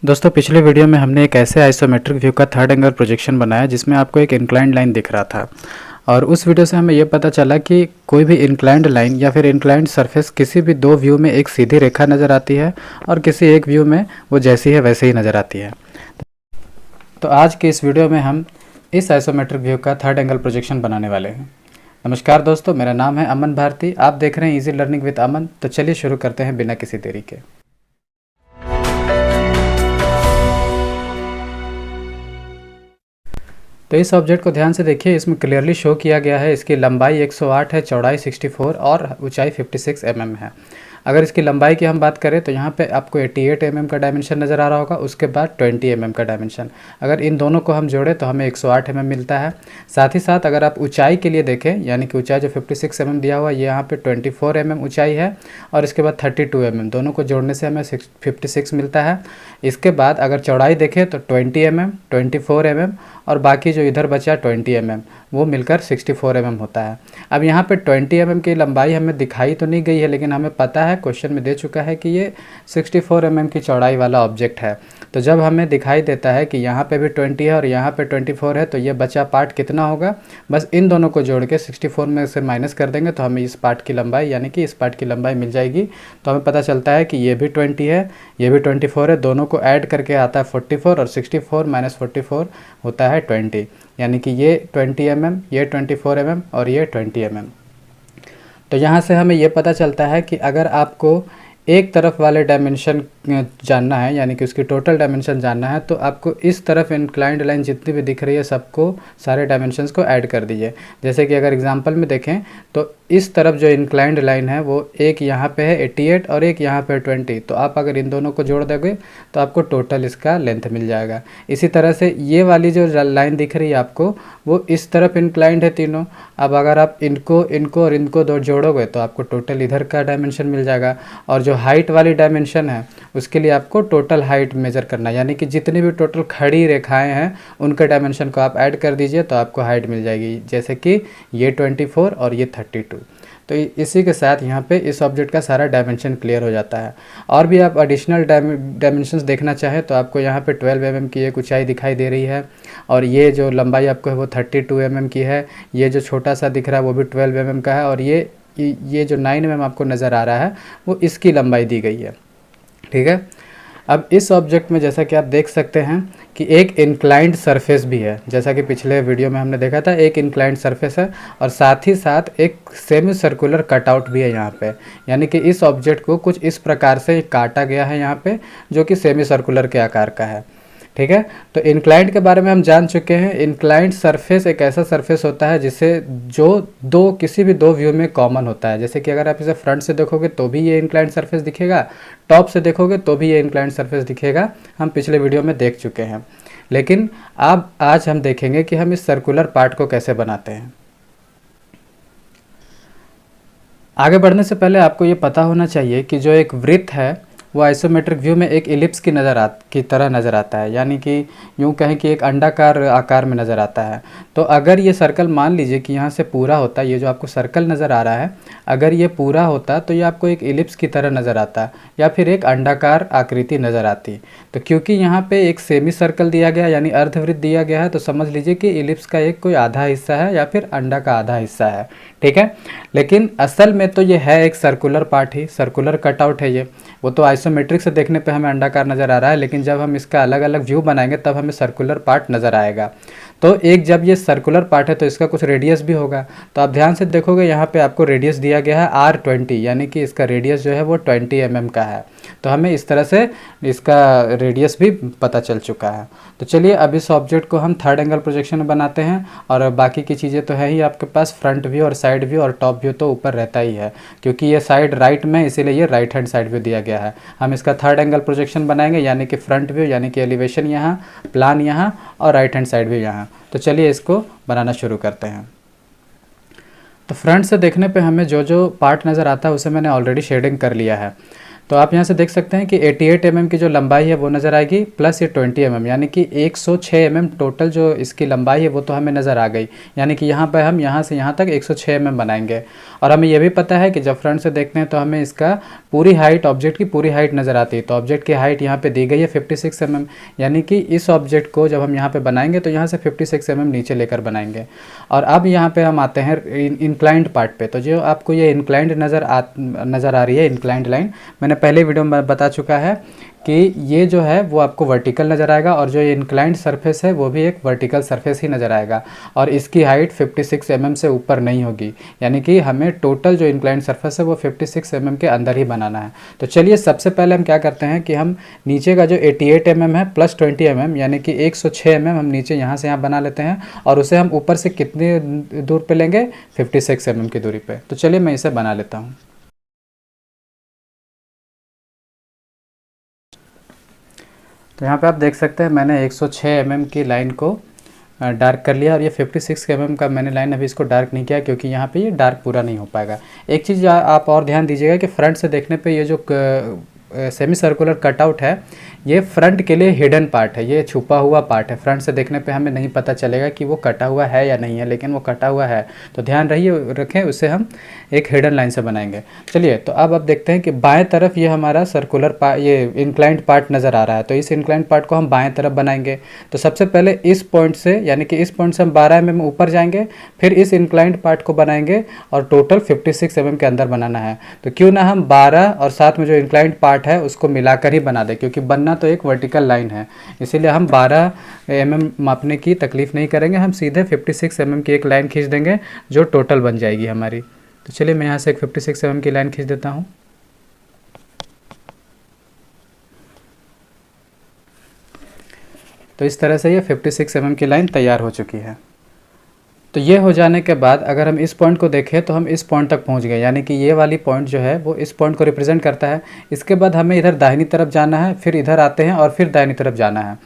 दोस्तों पिछले वीडियो में हमने एक ऐसे आइसोमेट्रिक व्यू का थर्ड एंगल प्रोजेक्शन बनाया जिसमें आपको एक इंक्लाइंड लाइन दिख रहा था। और उस वीडियो से हमें ये पता चला कि कोई भी इंक्लाइंड लाइन या फिर इंक्लाइंड सरफेस किसी भी दो व्यू में एक सीधी रेखा नज़र आती है और किसी एक व्यू में वो जैसी है वैसे ही नज़र आती है। तो आज के इस वीडियो में हम इस आइसोमेट्रिक व्यू का थर्ड एंगल प्रोजेक्शन बनाने वाले हैं। नमस्कार दोस्तों, मेरा नाम है अमन भारती, आप देख रहे हैं इजी लर्निंग विद अमन। तो चलिए शुरू करते हैं बिना किसी देरी के। तो इस ऑब्जेक्ट को ध्यान से देखिए, इसमें क्लियरली शो किया गया है इसकी लंबाई 108 है, चौड़ाई 64 और ऊंचाई 56 mm है। अगर इसकी लंबाई की हम बात करें तो यहाँ पे आपको 88 mm का डायमेंशन नज़र आ रहा होगा, उसके बाद 20 mm का डायमेंशन। अगर इन दोनों को हम जोड़ें तो हमें 108 mm मिलता है। साथ ही साथ अगर आप ऊंचाई के लिए देखें, यानी कि ऊंचाई जो 56 mm दिया हुआ है, ये यहाँ पे 24 mm ऊंचाई है और इसके बाद 32 mm, दोनों को जोड़ने से हमें 56 मिलता है। इसके बाद अगर चौड़ाई देखें तो 20 mm, 24 mm और बाकी जो इधर बचा 20 mm, वो मिलकर 64 mm होता है। अब यहाँ पे 20 mm की लंबाई हमें दिखाई तो नहीं गई है, लेकिन हमें पता है, क्वेश्चन में दे चुका है कि ये 64 mm की चौड़ाई वाला ऑब्जेक्ट है। तो जब हमें दिखाई देता है कि यहाँ पे भी 20 है और यहाँ पे 24 है, तो ये बचा पार्ट कितना होगा, बस इन दोनों को जोड़ के 64 में से माइनस कर देंगे तो हमें इस पार्ट की लंबाई, यानी कि इस पार्ट की लंबाई मिल जाएगी। तो हमें पता चलता है कि ये भी 20 है, ये भी 24 है, दोनों को ऐड करके आता है 44 और 64 माइनस 44 होता है 20, यानी कि ये 20 mm, ये 24 mm और ये 20 mm। तो यहाँ से हमें ये पता चलता है कि अगर आपको एक तरफ वाले डायमेंशन जानना है, यानी कि उसकी टोटल डायमेंशन जानना है, तो आपको इस तरफ इंक्लाइंड लाइन जितनी भी दिख रही है सबको, सारे डायमेंशंस को ऐड कर दीजिए। जैसे कि अगर एग्जांपल में देखें तो इस तरफ जो इंक्लाइंड लाइन है वो एक यहाँ पे है 88 और एक यहाँ पे 20, तो आप अगर इन दोनों को जोड़ दोगे तो आपको टोटल इसका लेंथ मिल जाएगा। इसी तरह से ये वाली जो लाइन दिख रही है आपको, वो इस तरफ इंक्लाइंड है तीनों। अब अगर आप इनको और इनको दो जोड़ोगे तो आपको टोटल इधर का डायमेंशन मिल जाएगा। और जो हाइट वाली डायमेंशन है उसके लिए आपको टोटल हाइट मेजर करना है, यानी कि जितनी भी टोटल खड़ी रेखाएं हैं उनके डायमेंशन को आप ऐड कर दीजिए तो आपको हाइट मिल जाएगी। जैसे कि ये 24 और ये 32। तो इसी के साथ यहाँ पे इस ऑब्जेक्ट का सारा डायमेंशन क्लियर हो जाता है। और भी आप एडिशनल डायमेंशंस देखना चाहें तो आपको यहाँ पे 12 mm की एक ऊंचाई दिखाई दे रही है, और ये जो लंबाई आपको है वो 32 mm की है। ये जो छोटा सा दिख रहा है वो भी 12 mm का है, और ये जो 9 mm आपको नज़र आ रहा है वो इसकी लंबाई दी गई है। ठीक है। अब इस ऑब्जेक्ट में जैसा कि आप देख सकते हैं कि एक इंक्लाइंड सरफेस भी है, जैसा कि पिछले वीडियो में हमने देखा था, एक इंक्लाइंड सरफेस है और साथ ही साथ एक सेमी सर्कुलर कटआउट भी है यहाँ पे। यानी कि इस ऑब्जेक्ट को कुछ इस प्रकार से काटा गया है यहाँ पे, जो कि सेमी सर्कुलर के आकार का है। ठीक है। तो इंक्लाइंड के बारे में हम जान चुके हैं। इंक्लाइंड सरफेस एक ऐसा सरफेस होता है जिसे जो किसी भी दो व्यू में कॉमन होता है। जैसे कि अगर आप इसे फ्रंट से देखोगे तो भी ये इंक्लाइंड सरफेस दिखेगा, टॉप से देखोगे तो भी ये इंक्लाइंड सरफेस दिखेगा, हम पिछले वीडियो में देख चुके हैं। लेकिन अब आज हम देखेंगे कि हम इस सर्कुलर पार्ट को कैसे बनाते हैं। आगे बढ़ने से पहले आपको ये पता होना चाहिए कि जो एक वृत्त है वो आइसोमेट्रिक व्यू में एक इलिप्स की तरह नज़र आता है, यानी कि यूँ कहें कि एक अंडाकार आकार में नज़र आता है। तो अगर ये सर्कल मान लीजिए कि यहाँ से पूरा होता, ये जो आपको सर्कल नज़र आ रहा है, अगर ये पूरा होता तो ये आपको एक इलिप्स की तरह नज़र आता या फिर एक अंडाकार आकृति नज़र आती। तो क्योंकि यहाँ पे एक सेमी सर्कल दिया गया, यानी अर्धवृत्त दिया गया है, तो समझ लीजिए कि इलिप्स का एक कोई आधा हिस्सा है या फिर अंडा का आधा हिस्सा है। ठीक है। लेकिन असल में तो ये है एक सर्कुलर पार्ट ही, सर्कुलर कटआउट है ये। वो तो आइसोमेट्रिक से देखने पे हमें अंडाकार नज़र आ रहा है, लेकिन जब हम इसका अलग अलग व्यू बनाएंगे तब हमें सर्कुलर पार्ट नज़र आएगा। तो एक जब ये सर्कुलर पार्ट है तो इसका कुछ रेडियस भी होगा। तो आप ध्यान से देखोगे यहाँ पे आपको रेडियस दिया गया है R20, यानी कि इसका रेडियस जो है वो 20 mm का है। तो हमें इस तरह से इसका रेडियस भी पता चल चुका है। तो चलिए अब इस ऑब्जेक्ट को हम थर्ड एंगल प्रोजेक्शन बनाते हैं, और बाकी की चीज़ें तो है ही आपके पास, फ्रंट व्यू और साइड व्यू और टॉप व्यू तो ऊपर रहता ही है, क्योंकि ये साइड राइट में, इसीलिए ये राइट हैंड साइड व्यू दिया गया है। हम इसका थर्ड एंगल प्रोजेक्शन बनाएंगे, यानी कि फ्रंट व्यू, यानी कि एलिवेशन यहाँ, प्लान यहाँ और राइट हैंड साइड व्यू यहाँ। तो चलिए इसको बनाना शुरू करते हैं। तो फ्रंट से देखने पे हमें जो जो पार्ट नज़र आता है उसे मैंने ऑलरेडी शेडिंग कर लिया है। तो आप यहाँ से देख सकते हैं कि 88 mm की जो लंबाई है वो नज़र आएगी, प्लस ये 20 mm, यानी कि 106 mm टोटल जो इसकी लंबाई है वो तो हमें नज़र आ गई। यानी कि यहाँ पर हम यहाँ से यहाँ तक 106 mm बनाएंगे। और हमें ये भी पता है कि जब फ्रंट से देखते हैं तो हमें इसका पूरी हाइट, ऑब्जेक्ट की पूरी हाइट नज़र आती है। तो ऑब्जेक्ट की हाइट यहाँ पे दी गई है 56 mm, यानी कि इस ऑब्जेक्ट को जब हम यहाँ पे बनाएंगे तो यहाँ से 56 mm नीचे लेकर बनाएंगे। और अब यहाँ पे हम आते हैं इंक्लाइंड पार्ट पे। तो जो आपको ये इंक्लाइंड नज़र आ रही है, इंक्लाइंड लाइन, मैंने पहले वीडियो में बता चुका है कि ये जो है वो आपको वर्टिकल नज़र आएगा, और जो ये इंक्लाइंड सरफेस है वो भी एक वर्टिकल सरफेस ही नज़र आएगा, और इसकी हाइट 56 mm से ऊपर नहीं होगी। यानी कि हमें टोटल जो इंक्लाइंड सरफेस है वो 56 mm के अंदर ही बनाना है। तो चलिए सबसे पहले हम क्या करते हैं कि हम नीचे का जो 88 mm है प्लस 20 mm, यानी कि 106 mm हम नीचे यहाँ से यहाँ बना लेते हैं, और उसे हम ऊपर से कितने दूर पे लेंगे, 56 mm की दूरी पे। तो चलिए मैं इसे बना लेता हूँ। तो यहाँ पे आप देख सकते हैं मैंने 106 mm की लाइन को डार्क कर लिया, और ये 56 mm का मैंने लाइन अभी इसको डार्क नहीं किया क्योंकि यहाँ पे ये डार्क पूरा नहीं हो पाएगा। एक चीज़ आप और ध्यान दीजिएगा कि फ्रंट से देखने पे ये जो सेमी सर्कुलर कटआउट है ये फ्रंट के लिए हिडन पार्ट है, ये छुपा हुआ पार्ट है। फ्रंट से देखने पे हमें नहीं पता चलेगा कि वो कटा हुआ है या नहीं है, लेकिन वो कटा हुआ है, तो ध्यान रखें, उसे हम एक हिडन लाइन से बनाएंगे। चलिए तो अब देखते हैं कि बाएं तरफ ये हमारा सर्कुलर पार्ट, ये इंक्लाइंड पार्ट नज़र आ रहा है, तो इस इंक्लाइंड पार्ट को हम बाएं तरफ बनाएंगे। तो सबसे पहले इस पॉइंट से, यानी कि इस पॉइंट से हम 12 mm ऊपर जाएंगे, फिर इस इंक्लाइंड पार्ट को बनाएंगे, और टोटल 56 mm के अंदर बनाना है। तो क्यों ना हम 12 और साथ में जो इंक्लाइंड पार्ट है उसको मिलाकर ही बना दें, क्योंकि बनना तो एक वर्टिकल लाइन है, इसीलिए हम 12 mm मापने की तकलीफ नहीं करेंगे, हम सीधे 56 mm की एक लाइन खींच देंगे जो टोटल बन जाएगी हमारी। तो चलिए मैं यहाँ से एक 56 mm की लाइन खींच देता हूँ। तो इस तरह से ये 56 mm की लाइन तैयार हो चुकी है। तो ये हो जाने के बाद अगर हम इस पॉइंट को देखें तो हम इस पॉइंट तक पहुंच गए, यानी कि ये वाली पॉइंट जो है वो इस पॉइंट को रिप्रेजेंट करता है। इसके बाद हमें इधर दाहिनी तरफ जाना है, फिर इधर आते हैं और फिर दाहिनी तरफ जाना है।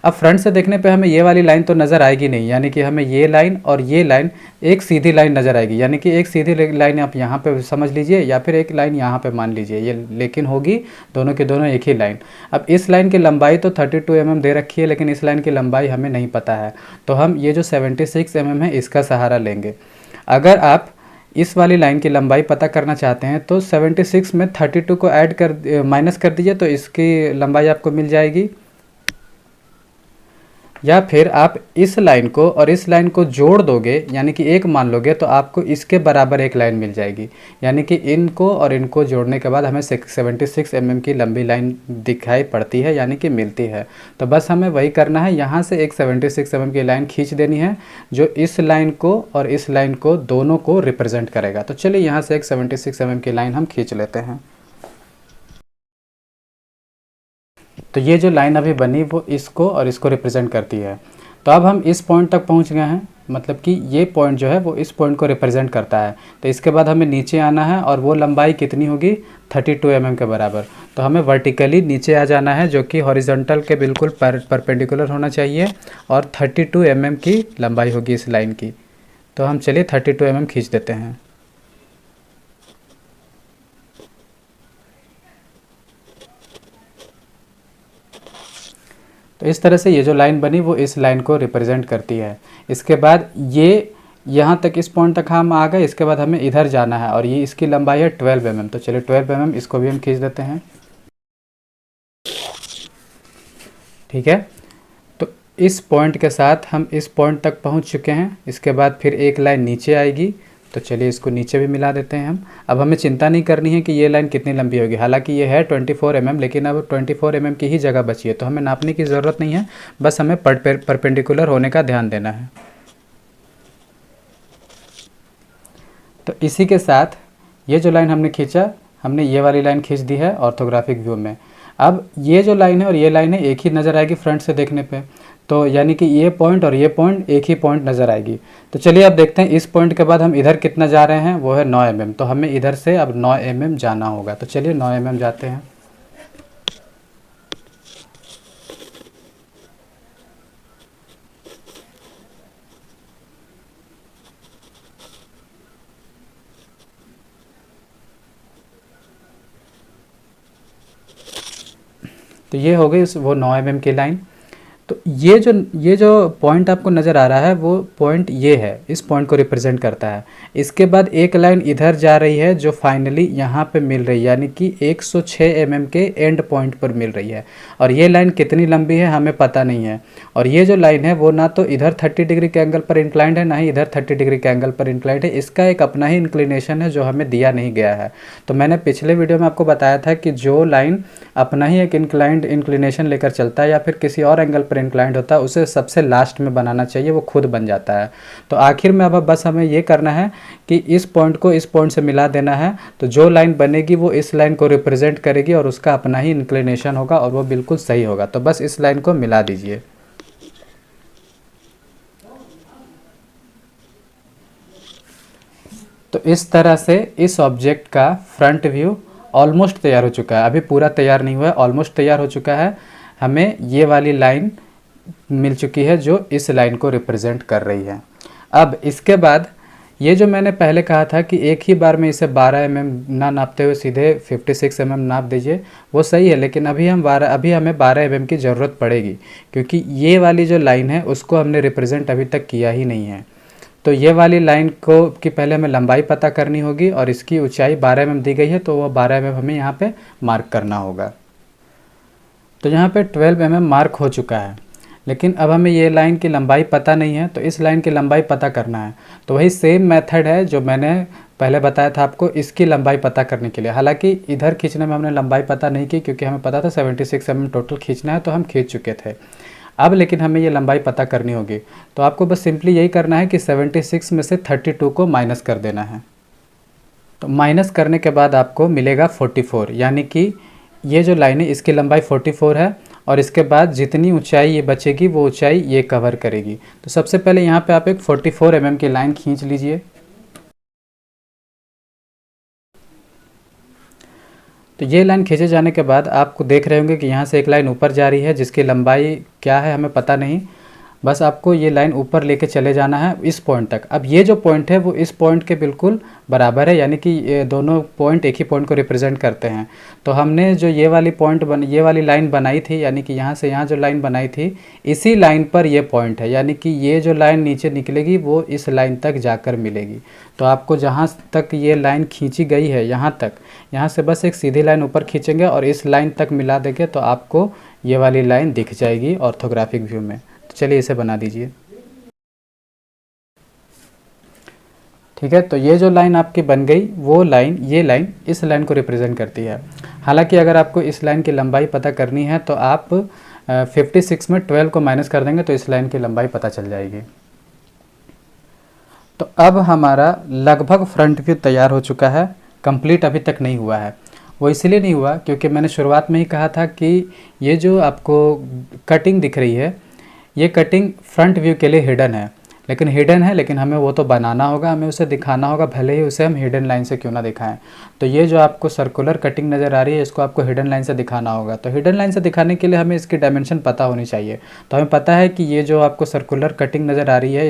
अब फ्रंट से देखने पे हमें ये वाली लाइन तो नज़र आएगी नहीं, यानी कि हमें ये लाइन और ये लाइन एक सीधी लाइन नज़र आएगी, यानी कि एक सीधी लाइन आप यहाँ पे समझ लीजिए, या फिर एक लाइन यहाँ पे मान लीजिए, ये लेकिन होगी दोनों के दोनों एक ही लाइन। अब इस लाइन की लंबाई तो 32 mm दे रखी है, लेकिन इस लाइन की लंबाई हमें नहीं पता है, तो हम ये जो 76 mm है इसका सहारा लेंगे। अगर आप इस वाली लाइन की लंबाई पता करना चाहते हैं तो 76 में 32 को माइनस कर दीजिए, तो इसकी लंबाई आपको मिल जाएगी। या फिर आप इस लाइन को और इस लाइन को जोड़ दोगे, यानी कि एक मान लोगे, तो आपको इसके बराबर एक लाइन मिल जाएगी। यानी कि इनको और इनको जोड़ने के बाद हमें 76 mm की लंबी लाइन दिखाई पड़ती है, यानी कि मिलती है। तो बस हमें वही करना है, यहाँ से एक 76 mm की लाइन खींच देनी है जो इस लाइन को और इस लाइन को दोनों को रिप्रेजेंट करेगा। तो चलिए यहाँ से एक 76 mm की लाइन हम खींच लेते हैं। तो ये जो लाइन अभी बनी वो इसको और इसको रिप्रेजेंट करती है। तो अब हम इस पॉइंट तक पहुंच गए हैं, मतलब कि ये पॉइंट जो है वो इस पॉइंट को रिप्रेजेंट करता है। तो इसके बाद हमें नीचे आना है, और वो लंबाई कितनी होगी, 32 mm के बराबर। तो हमें वर्टिकली नीचे आ जाना है, जो कि हॉरिजॉन्टल के बिल्कुल परपेंडिकुलर होना चाहिए, और 32 mm की लंबाई होगी इस लाइन की। तो हम चलिए 32 mm खींच देते हैं। तो इस तरह से ये जो लाइन बनी वो इस लाइन को रिप्रेजेंट करती है। इसके बाद ये यहाँ तक, इस पॉइंट तक हम आ गए, इसके बाद हमें इधर जाना है, और ये इसकी लंबाई है 12 mm। तो चलिए 12 mm इसको भी हम खींच देते हैं। ठीक है, तो इस पॉइंट के साथ हम इस पॉइंट तक पहुँच चुके हैं। इसके बाद फिर एक लाइन नीचे आएगी, तो चलिए इसको नीचे भी मिला देते हैं हम। अब हमें चिंता नहीं करनी है कि ये लाइन कितनी लंबी होगी, हालांकि ये है 24 mm, लेकिन अब 24 mm की ही जगह बची है, तो हमें नापने की ज़रूरत नहीं है, बस हमें परपेंडिकुलर होने का ध्यान देना है। तो इसी के साथ ये जो लाइन हमने खींचा, हमने ये वाली लाइन खींच दी है ऑर्थोग्राफिक व्यू में। अब ये जो लाइन है और ये लाइन है एक ही नज़र आएगी फ्रंट से देखने पे, तो यानी कि ये पॉइंट और ये पॉइंट एक ही पॉइंट नज़र आएगी। तो चलिए अब देखते हैं इस पॉइंट के बाद हम इधर कितना जा रहे हैं, वो है 9 mm। तो हमें इधर से अब 9 mm जाना होगा, तो चलिए 9 mm जाते हैं। तो ये हो गई वो 9 mm की लाइन। तो ये जो पॉइंट आपको नज़र आ रहा है वो पॉइंट ये है, इस पॉइंट को रिप्रेजेंट करता है। इसके बाद एक लाइन इधर जा रही है जो फाइनली यहाँ पे मिल रही है, यानी कि 106 mm के एंड पॉइंट पर मिल रही है। और ये लाइन कितनी लंबी है हमें पता नहीं है। और ये जो लाइन है वो ना तो इधर 30 डिग्री के एंगल पर इंक्लाइंड है, ना ही इधर 30 डिग्री के एंगल पर इंक्लाइंड है। इसका एक अपना ही इंक्लिनेशन है जो हमें दिया नहीं गया है। तो मैंने पिछले वीडियो में आपको बताया था कि जो लाइन अपना ही एक इंक्लिनेशन लेकर चलता है या फिर किसी और एंगल पर इंक्लाइंड होता है उसे सबसे लास्ट में बनाना चाहिए, वो खुद बन जाता है। तो आखिर में अब बस हमें ये करना है कि इस पॉइंट को इस पॉइंट से मिला देना है। तो जो लाइन बनेगी वो इस लाइन को रिप्रेजेंट करेगी और उसका अपना ही इंक्लिनेशन होगा और वो बिल्कुल सही होगा। तो बस इस लाइन को मिला दीजिए। तो इस तरह से इस ऑब्जेक्ट का फ्रंट व्यू ऑलमोस्ट तैयार हो चुका है। अभी पूरा तैयार नहीं हुआ है, ऑलमोस्ट तैयार हो चुका है। हमें ये वाली लाइन मिल चुकी है जो इस लाइन को रिप्रेजेंट कर रही है। अब इसके बाद ये जो मैंने पहले कहा था कि एक ही बार में इसे 12 mm ना नापते हुए सीधे 56 mm नाप दीजिए, वो सही है। लेकिन अभी हमें 12 mm की ज़रूरत पड़ेगी, क्योंकि ये वाली जो लाइन है उसको हमने रिप्रेजेंट अभी तक किया ही नहीं है। तो ये वाली लाइन को की पहले हमें लंबाई पता करनी होगी और इसकी ऊंचाई 12 mm दी गई है, तो वो 12 mm हमें यहाँ पे मार्क करना होगा। तो यहाँ पे 12 mm मार्क हो चुका है, लेकिन अब हमें ये लाइन की लंबाई पता नहीं है, तो इस लाइन की लंबाई पता करना है। तो वही सेम मेथड है जो मैंने पहले बताया था आपको इसकी लंबाई पता करने के लिए। हालांकि इधर खींचने में हमने लंबाई पता नहीं की, क्योंकि हमें पता था 76 mm टोटल खींचना है, तो हम खींच चुके थे। अब लेकिन हमें ये लंबाई पता करनी होगी, तो आपको बस सिंपली यही करना है कि 76 में से 32 को माइनस कर देना है। तो माइनस करने के बाद आपको मिलेगा 44, यानी कि ये जो लाइन है इसकी लंबाई 44 है और इसके बाद जितनी ऊंचाई ये बचेगी वो ऊंचाई ये कवर करेगी। तो सबसे पहले यहाँ पे आप एक 44 mm की लाइन खींच लीजिए। तो ये लाइन खींचे जाने के बाद आपको देख रहे होंगे कि यहाँ से एक लाइन ऊपर जा रही है जिसकी लंबाई क्या है हमें पता नहीं। बस आपको ये लाइन ऊपर लेके चले जाना है इस पॉइंट तक। अब ये जो पॉइंट है वो इस पॉइंट के बिल्कुल बराबर है, यानी कि ये दोनों पॉइंट एक ही पॉइंट को रिप्रेजेंट करते हैं। तो हमने जो ये वाली लाइन बनाई थी, यानी कि यहाँ से यहाँ जो लाइन बनाई थी, इसी लाइन पर ये पॉइंट है, यानी कि ये जो लाइन नीचे निकलेगी वो इस लाइन तक जाकर मिलेगी। तो आपको जहाँ तक ये लाइन खींची गई है यहाँ तक, यहाँ से बस एक सीधी लाइन ऊपर खींचेंगे और इस लाइन तक मिला देंगे तो आपको ये वाली लाइन दिख जाएगी ऑर्थोग्राफिक व्यू में। चलिए इसे बना दीजिए। ठीक है, तो ये जो लाइन आपकी बन गई वो लाइन, ये लाइन इस लाइन को रिप्रेजेंट करती है। हालांकि अगर आपको इस लाइन की लंबाई पता करनी है तो आप 56 में 12 को माइनस कर देंगे तो इस लाइन की लंबाई पता चल जाएगी। तो अब हमारा लगभग फ्रंट व्यू तैयार हो चुका है, कंप्लीट अभी तक नहीं हुआ है। वो इसलिए नहीं हुआ क्योंकि मैंने शुरुआत में ही कहा था कि ये जो आपको कटिंग दिख रही है, ये कटिंग फ्रंट व्यू के लिए हिडन है। लेकिन हमें वो तो बनाना होगा, हमें उसे दिखाना होगा, भले ही उसे हम हिडन लाइन से क्यों ना दिखाएं। तो ये जो आपको सर्कुलर कटिंग नज़र आ रही है इसको आपको हिडन लाइन से दिखाना होगा। तो हिडन लाइन से दिखाने के लिए हमें इसकी डायमेंशन पता होनी चाहिए। तो हमें पता है कि ये जो आपको सर्कुलर कटिंग नज़र आ रही है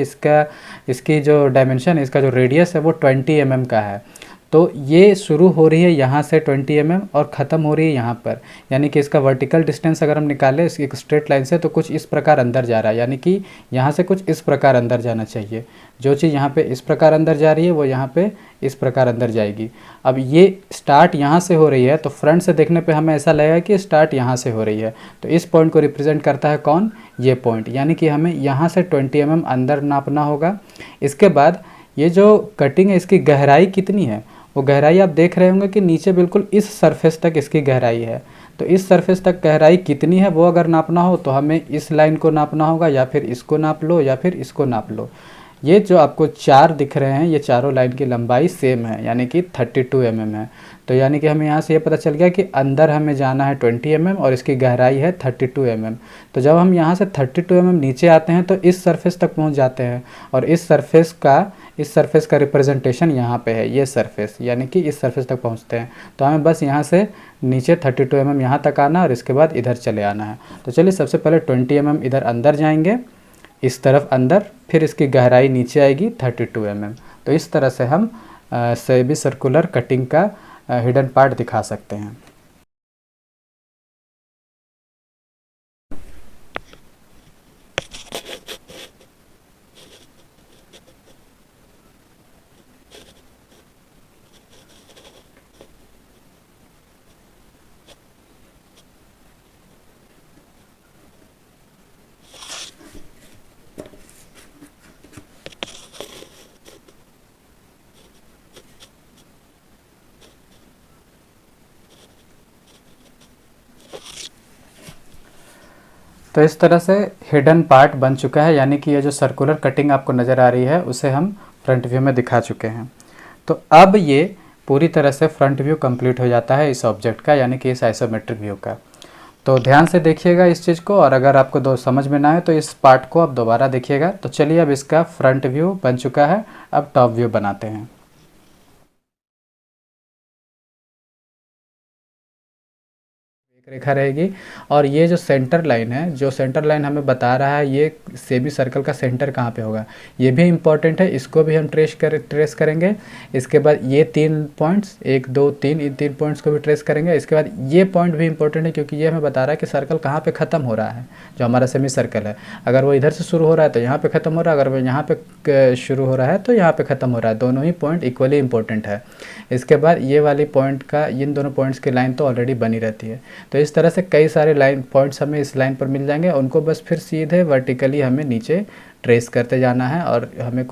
इसकी जो डायमेंशन, इसका जो रेडियस है वो 20 mm का है। तो ये शुरू हो रही है यहाँ से 20 mm और ख़त्म हो रही है यहाँ पर, यानी कि इसका वर्टिकल डिस्टेंस अगर हम निकालें इस एक स्ट्रेट लाइन से तो कुछ इस प्रकार अंदर जा रहा है, यानी कि यहाँ से कुछ इस प्रकार अंदर जाना चाहिए। जो चीज़ यहाँ पे इस प्रकार अंदर जा रही है वो यहाँ पे इस प्रकार अंदर जाएगी। अब ये स्टार्ट यहाँ से हो रही है तो फ्रंट से देखने पे हमें ऐसा लगेगा कि स्टार्ट यहाँ से हो रही है। तो इस पॉइंट को रिप्रेजेंट करता है कौन? ये पॉइंट, यानी कि हमें यहाँ से 20 mm अंदर नापना होगा। इसके बाद ये जो कटिंग है इसकी गहराई कितनी है, वो गहराई आप देख रहे होंगे कि नीचे बिल्कुल इस सरफेस तक इसकी गहराई है। तो इस सरफेस तक गहराई कितनी है वो अगर नापना हो तो हमें इस लाइन को नापना होगा, या फिर इसको नाप लो या फिर इसको नाप लो। ये जो आपको 4 दिख रहे हैं ये चारों लाइन की लंबाई सेम है, यानी कि 32 mm है। तो यानी कि हमें यहाँ से ये पता चल गया कि अंदर हमें जाना है 20 mm और इसकी गहराई है 32 mm। तो जब हम यहाँ से 32 mm नीचे आते हैं तो इस सरफेस तक पहुँच जाते हैं और इस सरफेस का रिप्रेजेंटेशन यहाँ पे है, ये सरफेस, यानी कि इस सरफेस तक पहुँचते हैं। तो हमें बस यहाँ से नीचे 32 mm यहाँ तक आना और इसके बाद इधर चले आना है। तो चलिए सबसे पहले 20 mm इधर अंदर जाएंगे, इस तरफ अंदर, फिर इसकी गहराई नीचे आएगी 32 mm। तो इस तरह से हम सेमी सर्कुलर कटिंग का हिडन पार्ट दिखा सकते हैं। तो इस तरह से हिडन पार्ट बन चुका है, यानी कि ये जो सर्कुलर कटिंग आपको नज़र आ रही है उसे हम फ्रंट व्यू में दिखा चुके हैं। तो अब ये पूरी तरह से फ्रंट व्यू कंप्लीट हो जाता है इस ऑब्जेक्ट का, यानी कि इस आइसोमेट्रिक व्यू का। तो ध्यान से देखिएगा इस चीज़ को, और अगर आपको दो समझ में ना आए तो इस पार्ट को आप दोबारा देखिएगा। तो चलिए अब इसका फ्रंट व्यू बन चुका है, अब टॉप व्यू बनाते हैं। एक रेखा रहेगी और ये जो सेंटर लाइन है, जो सेंटर लाइन हमें बता रहा है ये सेमी सर्कल का सेंटर कहाँ पे होगा, ये भी इम्पॉर्टेंट है, इसको भी हम ट्रेस करेंगे। इसके बाद ये 3 पॉइंट्स 1 2 3, इन 3 पॉइंट्स को भी ट्रेस करेंगे। इसके बाद ये पॉइंट भी इंपॉर्टेंट है क्योंकि ये हमें बता रहा है कि सर्कल कहाँ पे ख़त्म हो रहा है। जो हमारा सेमी सर्कल है, अगर वो इधर से शुरू हो रहा है तो यहाँ पे ख़त्म हो रहा है, अगर वो यहाँ पे शुरू हो रहा है तो यहाँ पे ख़त्म हो रहा है। दोनों ही पॉइंट इक्वली इंपॉर्टेंट है। इसके बाद ये वाली पॉइंट का, इन दोनों पॉइंट्स की लाइन तो ऑलरेडी बनी रहती है। तो इस तरह से कई सारे लाइन पॉइंट्स हमें इस लाइन पर मिल जाएंगे, उनको बस फिर सीधे वर्टिकली हमें नीचे ट्रेस करते जाना है और हमें